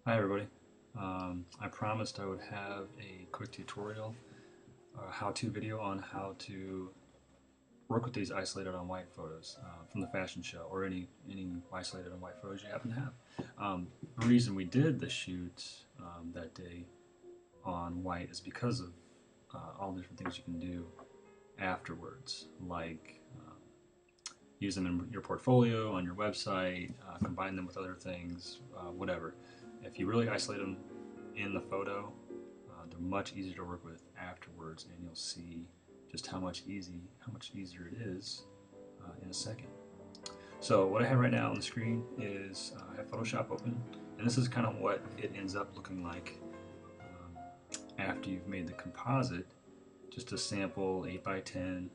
Hi everybody. I promised I would have a quick tutorial, how-to video on how to work with these isolated on white photos from the fashion show or any isolated on white photos you happen to have. The reason we did the shoot that day on white is because of all the different things you can do afterwards, like use them in your portfolio, on your website, combine them with other things, whatever. If you really isolate them in the photo, they're much easier to work with afterwards, and you'll see just how much easier it is in a second. So what I have right now on the screen is I have Photoshop open, and this is kind of what it ends up looking like after you've made the composite. Just a sample 8 by 10,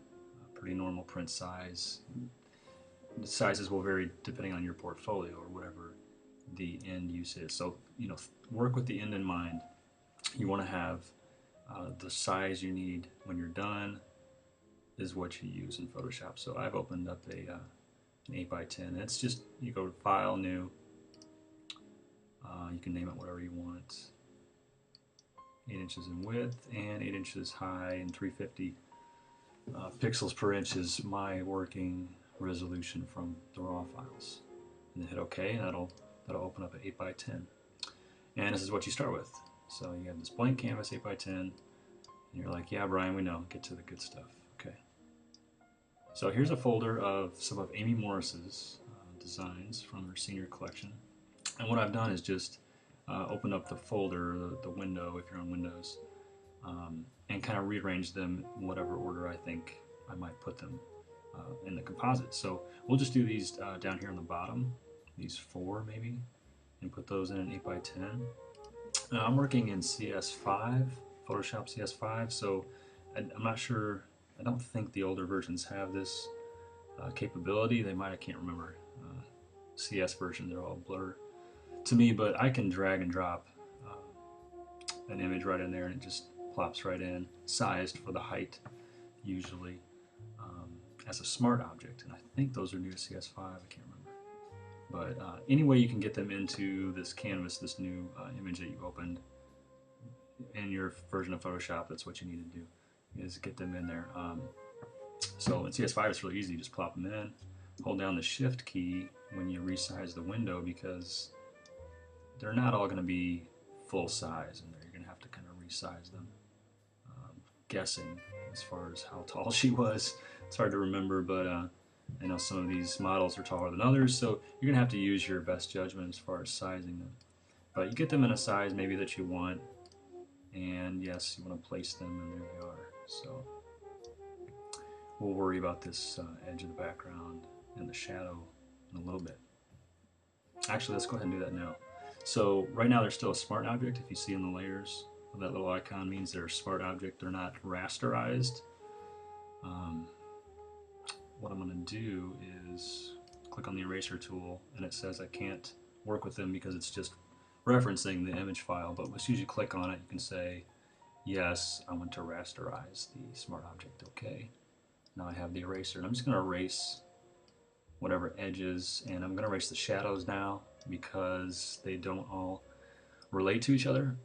pretty normal print size. The sizes will vary depending on your portfolio or whatever the end use is. So, work with the end in mind. You want to have the size you need when you're done is what you use in Photoshop. So I've opened up an 8 by 10. It's just, you go to File, New. You can name it whatever you want. 8 inches in width and 8 inches high and 350 pixels per inch is my working resolution from the raw files. And then hit OK, and that'll open up an 8 by 10. And this is what you start with. So you have this blank canvas 8 by 10, and you're like, yeah, Brian, we know, get to the good stuff. Okay. So here's a folder of some of Amy Morris's designs from her senior collection. And what I've done is just open up the folder, the window, if you're on Windows, and kind of rearrange them in whatever order I think I might put them in the composite. So we'll just do these down here on the bottom, these 4 maybe, and put those in an 8 by 10. I'm working in CS5, Photoshop CS5, so I'm not sure, I don't think the older versions have this capability. They might, I can't remember. CS versions are all blur to me, but I can drag and drop an image right in there and it just plops right in, sized for the height usually, as a smart object, and I think those are new to CS5, I can't remember. But any way you can get them into this canvas, this new image that you opened in your version of Photoshop, that's what you need to do, is get them in there. So in CS5 it's really easy, you just plop them in, hold down the shift key when you resize the window, because they're not all going to be full size in there. You're going to have to kind of resize them. Guessing as far as how tall she was, it's hard to remember, but I know some of these models are taller than others, so you're going to have to use your best judgment as far as sizing them. But you get them in a size maybe that you want, and yes, you want to place them, and there they are. So we'll worry about this edge of the background and the shadow in a little bit. Actually, let's go ahead and do that now. So right now they're still a smart object. If you see in the layers, that little icon means they're a smart object. They're not rasterized. What I'm going to do is click on the eraser tool, and it says I can't work with them because it's just referencing the image file. But as soon as you click on it, you can say, yes, I want to rasterize the smart object. Okay. Now I have the eraser, and I'm just going to erase whatever edges, and I'm going to erase the shadows now because they don't all relate to each other.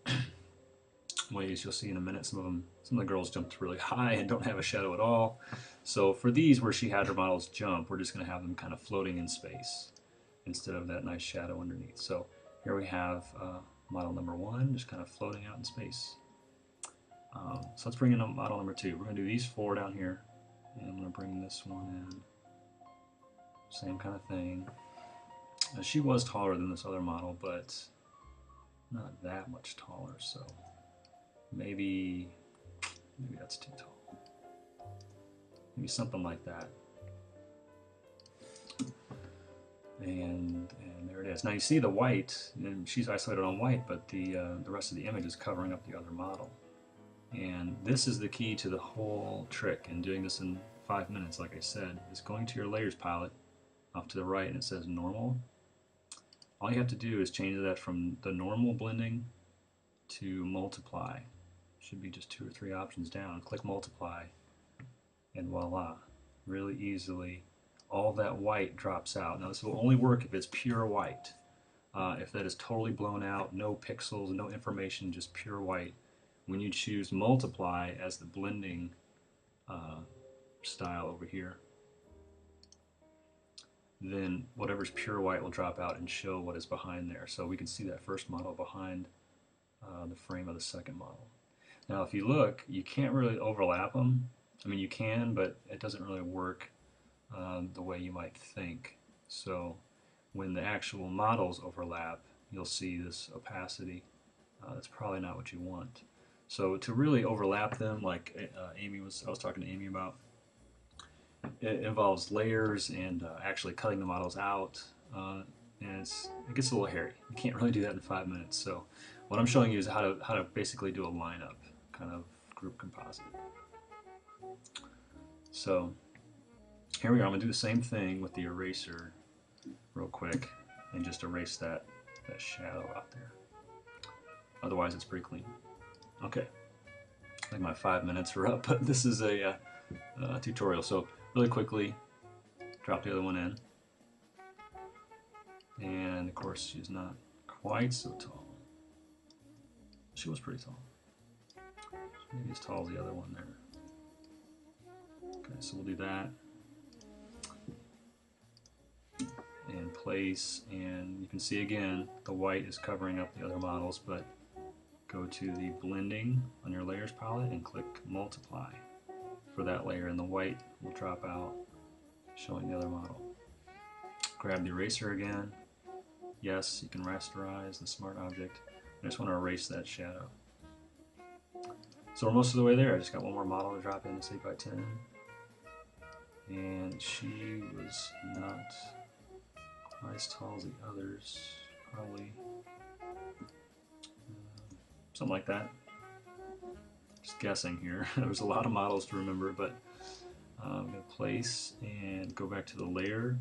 Ways you'll see in a minute, some of the girls jumped really high and don't have a shadow at all. So for these where she had her models jump, we're just going to have them kind of floating in space instead of that nice shadow underneath. So here we have model number 1 just kind of floating out in space. So let's bring in model number 2. We're going to do these 4 down here, and I'm going to bring this one in. Same kind of thing. Now, she was taller than this other model, but not that much taller, so maybe that's too tall. Maybe something like that. And there it is. Now you see the white, and she's isolated on white, but the rest of the image is covering up the other model. And this is the key to the whole trick, and doing this in 5 minutes, like I said, is going to your layers palette off to the right, and it says normal. All you have to do is change that from the normal blending to multiply. Should be just 2 or 3 options down. Click multiply, and voila, really easily all that white drops out. Now this will only work if it's pure white. If that is totally blown out, no pixels, no information, just pure white, when you choose multiply as the blending style over here, then whatever's pure white will drop out and show what is behind there. So we can see that first model behind the frame of the second model. Now if you look, you can't really overlap them. I mean, you can, but it doesn't really work the way you might think. So when the actual models overlap, you'll see this opacity. That's probably not what you want. So to really overlap them, like I was talking to Amy about, it involves layers and actually cutting the models out, and it gets a little hairy. You can't really do that in 5 minutes. So what I'm showing you is how to basically do a lineup kind of group composite. So here we are. I'm going to do the same thing with the eraser real quick and just erase that shadow out there. Otherwise it's pretty clean. Okay, I think my 5 minutes are up, but this is a tutorial. So really quickly, drop the other one in. And of course she's not quite so tall. She was pretty tall. Maybe as tall as the other one there. Okay, so we'll do that. And place, and you can see again the white is covering up the other models, but go to the blending on your layers palette and click multiply for that layer, and the white will drop out, showing the other model. Grab the eraser again. Yes, you can rasterize the smart object. I just want to erase that shadow. So we're most of the way there. I just got one more model to drop in, this 8x10. And she was not quite as tall as the others, probably something like that. Just guessing here. There's a lot of models to remember, but I'm going to place and go back to the layer,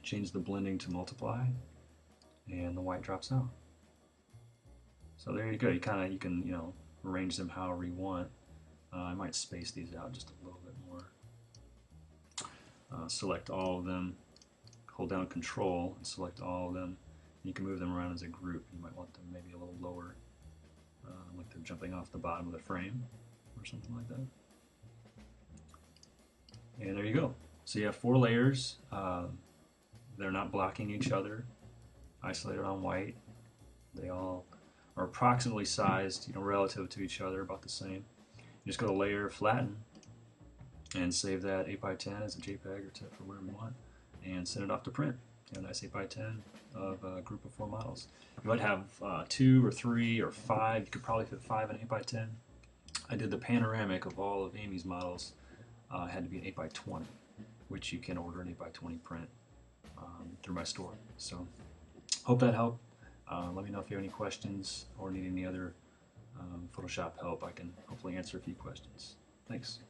change the blending to multiply, and the white drops out. So there you go. You can arrange them however you want. I might space these out just a little bit more. Select all of them, hold down Control and select all of them. You can move them around as a group. You might want them maybe a little lower, like they're jumping off the bottom of the frame or something like that. And there you go. So you have 4 layers. They're not blocking each other, isolated on white. They all are approximately sized, relative to each other, about the same. You just go to Layer, Flatten, and save that 8x10 as a JPEG or TIFF or whatever you want, and send it off to print. You have a nice 8x10 of a group of 4 models. You might have 2 or 3 or 5. You could probably fit 5 in 8x10. I did the panoramic of all of Amy's models. Had to be an 8x20, which you can order an 8x20 print through my store. So hope that helped. Let me know if you have any questions or need any other Photoshop help. I can hopefully answer a few questions. Thanks.